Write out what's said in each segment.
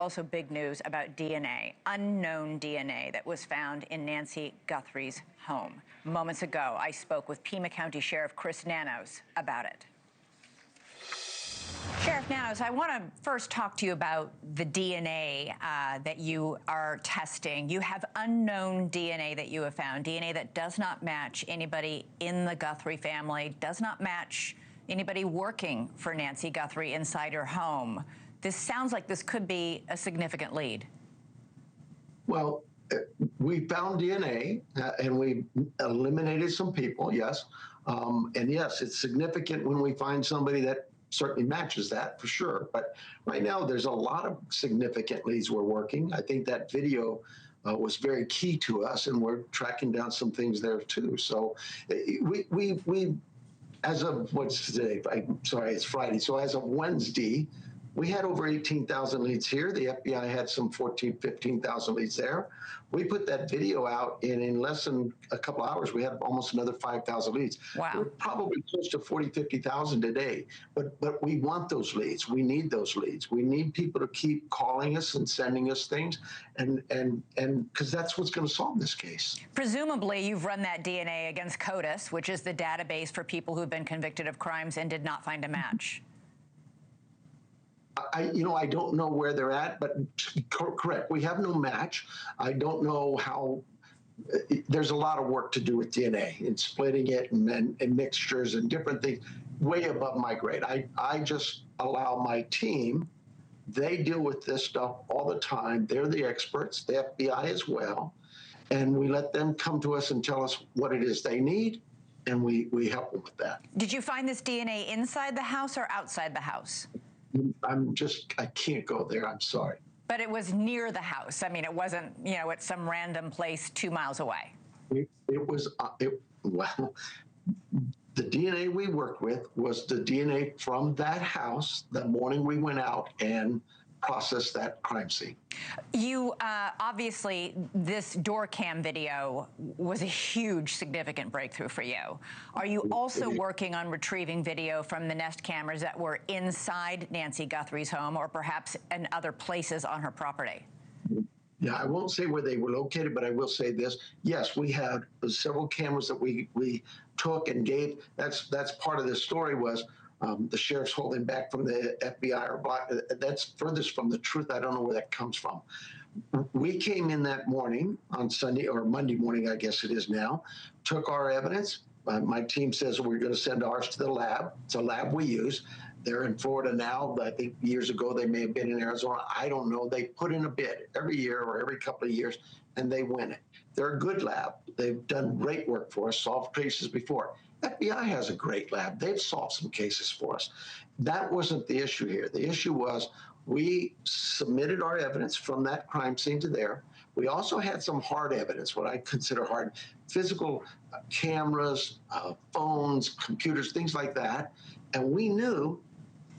also big news about DNA, unknown DNA that was found in Nancy Guthrie's home. Moments ago, I spoke with Pima County Sheriff Chris Nanos about it. Sheriff Nanos, I want to first talk to you about the DNA that you are testing. You have unknown DNA that you have found, DNA that does not match anybody in the Guthrie family, does not match anybody working for Nancy Guthrie inside her home. This sounds like this could be a significant lead. Well, we found DNA and we eliminated some people, yes. And yes, it's significant when we find somebody that certainly matches that for sure. But right now, there's a lot of significant leads we're working. I think that video was very key to us, and we're tracking down some things there too. So we as of what's today? I'm sorry, it's Friday. So as of Wednesday, we had over 18,000 leads here. The FBI had some 15,000 leads there. We put that video out, and in less than a couple hours, we had almost another 5,000 leads. Wow. We're probably close to 50,000 today, but we want those leads. We need those leads. We need people to keep calling us and sending us things, and because that's what's going to solve this case. Presumably, you've run that DNA against CODIS, which is the database for people who've been convicted of crimes and did not find a match. I don't know where they're at, but correct. We have no match. I don't know how. There's a lot of work to do with DNA and splitting it and mixtures and different things, way above my grade. I just allow my team. They deal with this stuff all the time. They're the experts, the FBI as well, and we let them come to us and tell us what it is they need, and we help them with that. Did you find this DNA inside the house or outside the house? I can't go there. I'm sorry. But it was near the house. I mean, it wasn't, at some random place 2 miles away. Well, the DNA we worked with was the DNA from that house the morning we went out and processed that crime scene. You, obviously, this door cam video was a huge, significant breakthrough for you. Are you also working on retrieving video from the Nest cameras that were inside Nancy Guthrie's home or perhaps in other places on her property? Yeah, I won't say where they were located, but I will say this. Yes, we had several cameras that we took and gave. That's part of the story was the sheriff's holding back from the FBI or block. That's furthest from the truth. I don't know where that comes from. We came in that morning on Sunday or Monday morning, I guess it is now, took our evidence. My team says we're going to send ours to the lab. It's a lab we use. They're in Florida now, but I think years ago they may have been in Arizona. I don't know. They put in a bid every year or every couple of years, and they win it. They're a good lab. They've done great work for us, solved cases before. FBI has a great lab. They've solved some cases for us. That wasn't the issue here. The issue was we submitted our evidence from that crime scene to there. We also had some hard evidence, what I consider hard, physical cameras, phones, computers, things like that. And we knew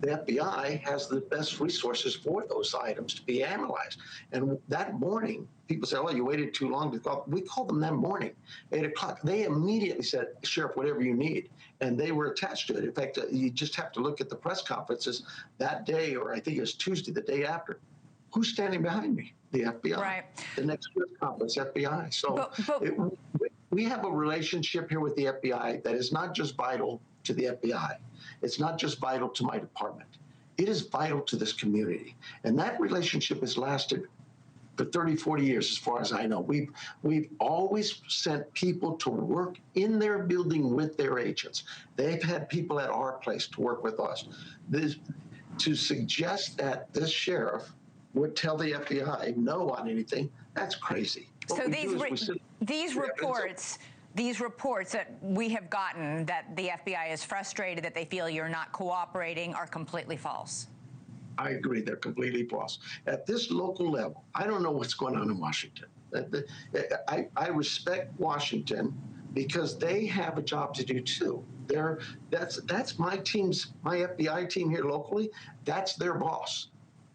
the FBI has the best resources for those items to be analyzed. And that morning, people say, oh, you waited too long to call. We called them that morning, 8 o'clock. They immediately said, Sheriff, whatever you need. And they were attached to it. In fact, you just have to look at the press conferences that day, or I think it was Tuesday, the day after. Who's standing behind me? The FBI. Right. The next press conference, FBI. So we have a relationship here with the FBI that is not just vital to the FBI. It's not just vital to my department. It is vital to this community. And that relationship has lasted for 30, 40 years, as far as I know. We've always sent people to work in their building with their agents. They've had people at our place to work with us. To suggest that this sheriff would tell the FBI no on anything, that's crazy. So these reports that we have gotten that the FBI is frustrated, that they feel you're not cooperating, are completely false. I agree. They're completely false. At this local level, I don't know what's going on in Washington. I respect Washington because they have a job to do too. That's my team's, my FBI team here locally. That's their boss,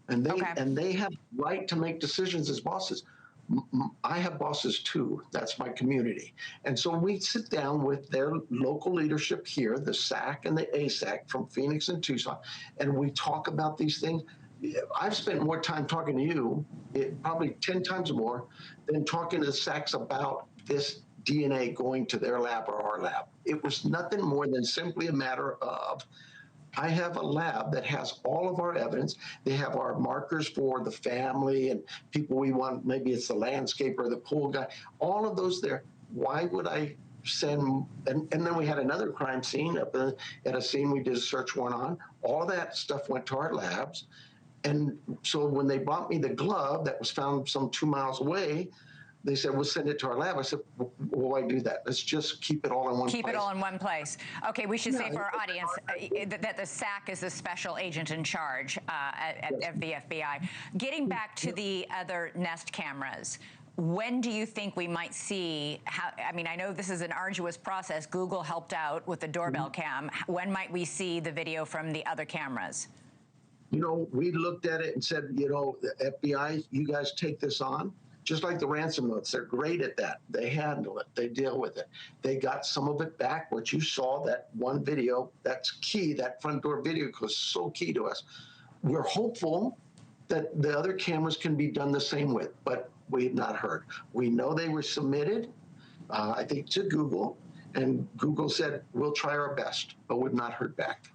and they have the right to make decisions as bosses. I have bosses too. That's my community. And so we sit down with their local leadership here, the SAC and the ASAC from Phoenix and Tucson, and we talk about these things. I've spent more time talking to you, probably 10 times more, than talking to the Sachs about this DNA going to their lab or our lab. It was nothing more than simply a matter of, I have a lab that has all of our evidence. They have our markers for the family and people we want. Maybe it's the landscaper or the pool guy, all of those there. Why would I send, and then we had another crime scene up at a scene we did a search warrant on. All of that stuff went to our labs. And so when they brought me the glove that was found some 2 miles away, they said, we'll send it to our lab. I said, well, why do that? Let's just keep it all in one place. Keep it all in one place. Okay, we should say for our audience that the SAC is the special agent in charge of the FBI. Getting back to the other Nest cameras, when do you think we might see how, I mean, I know this is an arduous process. Google helped out with the doorbell cam. When might we see the video from the other cameras? You know, we looked at it and said, you know, the FBI, you guys take this on. Just like the ransom notes, they're great at that. They handle it. They deal with it. They got some of it back. What you saw, that one video, that's key. That front door video was so key to us. We're hopeful that the other cameras can be done the same with, but we have not heard. We know they were submitted, I think, to Google, and Google said, we'll try our best, but we've not heard back.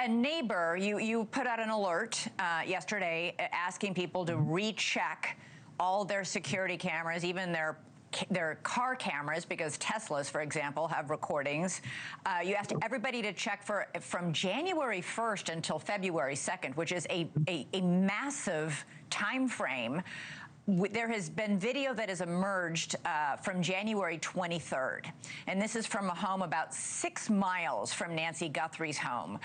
A neighbor, you put out an alert yesterday asking people to recheck all their security cameras, even their car cameras, because Teslas, for example, have recordings. You asked everybody to check from January 1st until February 2nd, which is a massive time frame. There has been video that has emerged from January 23rd, and this is from a home about 6 miles from Nancy Guthrie's home.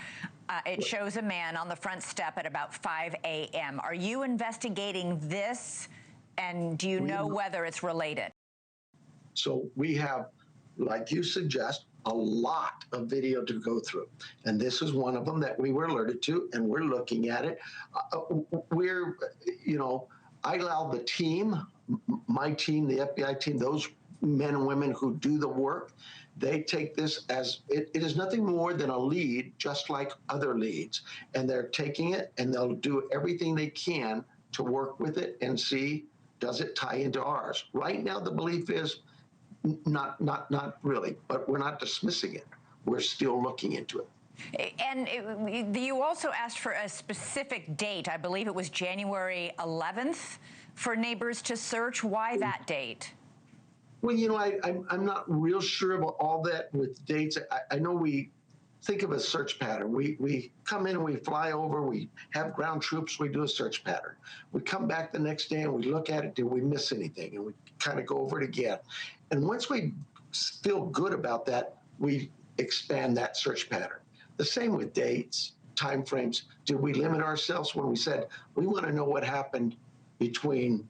It shows a man on the front step at about 5 a.m. Are you investigating this, and do you know whether it's related? So we have, like you suggest, a lot of video to go through. And this is one of them that we were alerted to, and we're looking at it. I allow the team, my team, the FBI team, those men and women who do the work, they take this as, it is nothing more than a lead, just like other leads. And they're taking it, and they'll do everything they can to work with it and see, does it tie into ours? Right now, the belief is not really, but we're not dismissing it. We're still looking into it. And you also asked for a specific date. I believe it was January 11th for neighbors to search. Why that date? Well, you know, I'm not real sure about all that with dates. I know we think of a search pattern. We come in and we fly over, we have ground troops, we do a search pattern. We come back the next day and we look at it, did we miss anything? And we kind of go over it again. And once we feel good about that, we expand that search pattern. The same with dates, timeframes. Did we limit ourselves when we said, we want to know what happened between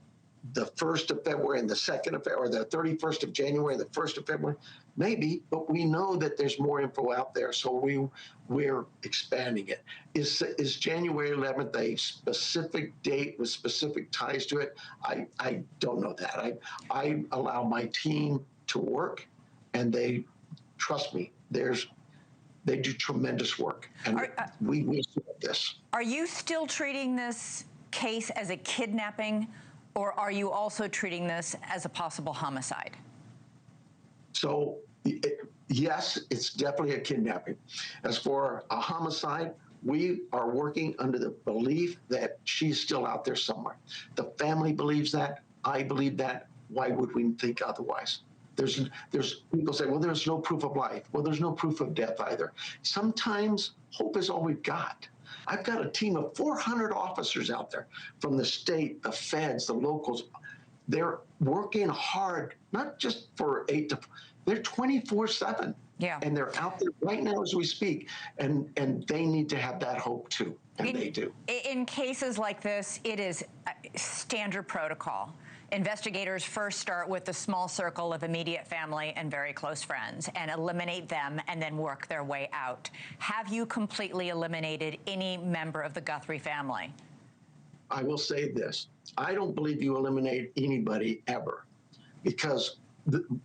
the 1st of February and the 2nd of February, or the 31st of January and the 1st of February? Maybe, but we know that there's more info out there, so we're expanding it. Is January 11th a specific date with specific ties to it? I don't know that. I allow my team to work, and they, trust me, they do tremendous work, and we support this. Are you still treating this case as a kidnapping, or are you also treating this as a possible homicide? So, yes, it's definitely a kidnapping. As for a homicide, we are working under the belief that she's still out there somewhere. The family believes that. I believe that. Why would we think otherwise? There's people say, well, there's no proof of life. Well, there's no proof of death either. Sometimes hope is all we've got. I've got a team of 400 officers out there from the state, the feds, the locals. They're working hard, not just for 8 to 4, they're 24/7. Yeah. And they're out there right now as we speak. And they need to have that hope too. And they do. In cases like this, it is standard protocol. Investigators first start with the small circle of immediate family and very close friends and eliminate them and then work their way out. Have you completely eliminated any member of the Guthrie family? I will say this. I don't believe you eliminate anybody ever, because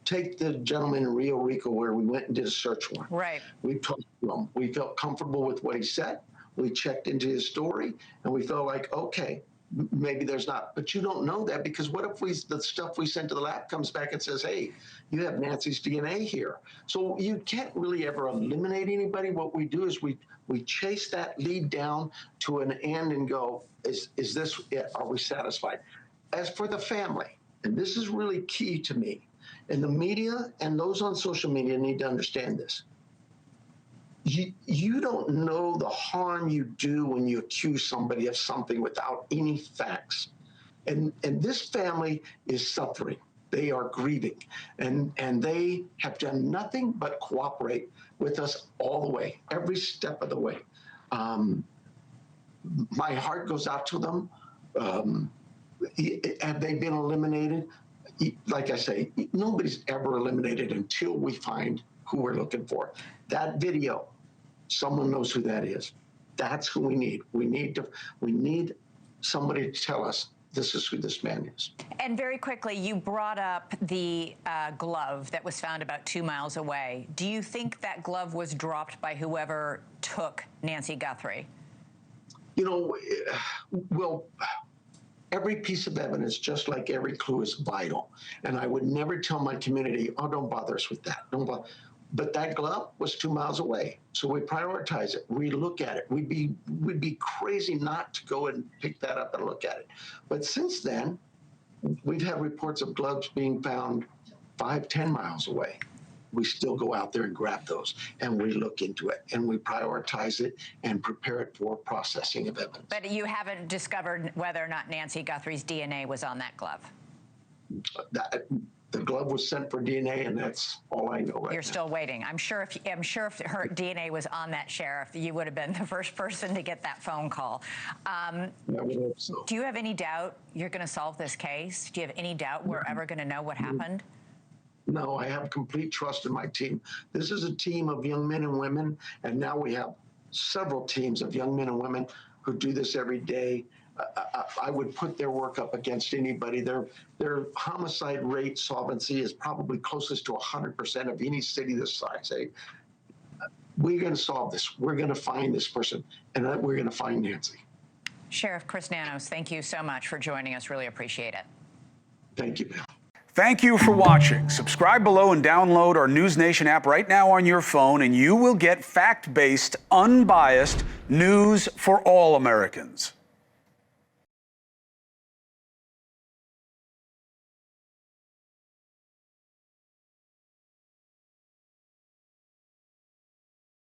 take the gentleman in Rio Rico where we went and did a search warrant. Right. We talked to him. We felt comfortable with what he said. We checked into his story, and we felt like, okay, maybe there's not. But you don't know that, because what if the stuff we sent to the lab comes back and says, hey, you have Nancy's DNA here. So you can't really ever eliminate anybody. What we do is we chase that lead down to an end and go, is this it? Are we satisfied? As for the family, and this is really key to me, and the media and those on social media need to understand this. You don't know the harm you do when you accuse somebody of something without any facts. And this family is suffering. They are grieving. And they have done nothing but cooperate with us all the way, every step of the way. My heart goes out to them. Have they been eliminated? Like I say, nobody's ever eliminated until we find who we're looking for. That video, someone knows who that is. That's who we need. We need somebody to tell us this is who this man is. And very quickly, you brought up the glove that was found about 2 miles away. Do you think that glove was dropped by whoever took Nancy Guthrie? You know, well, every piece of evidence, just like every clue, is vital. And I would never tell my community, oh, don't bother us with that. Don't bother. But that glove was 2 miles away. So we prioritize it. We look at it. We'd be crazy not to go and pick that up and look at it. But since then, we've had reports of gloves being found 5, 10 miles away. We still go out there and grab those, and we look into it, and we prioritize it and prepare it for processing of evidence. But you haven't discovered whether or not Nancy Guthrie's DNA was on that glove? The glove was sent for DNA, and that's all I know right now. You're still waiting. I'm sure if her DNA was on that, Sheriff, you would have been the first person to get that phone call. I would hope so. Do you have any doubt you're going to solve this case? Do you have any doubt we're ever going to know what happened? No, I have complete trust in my team. This is a team of young men and women, and now we have several teams of young men and women who do this every day. I would put their work up against anybody. Their homicide rate solvency is probably closest to 100% of any city this size. We're going to solve this. We're going to find this person, and we're going to find Nancy. Sheriff Chris Nanos, thank you so much for joining us. Really appreciate it. Thank you, Bill. Thank you for watching. Subscribe below and download our NewsNation app right now on your phone, and you will get fact-based, unbiased news for all Americans.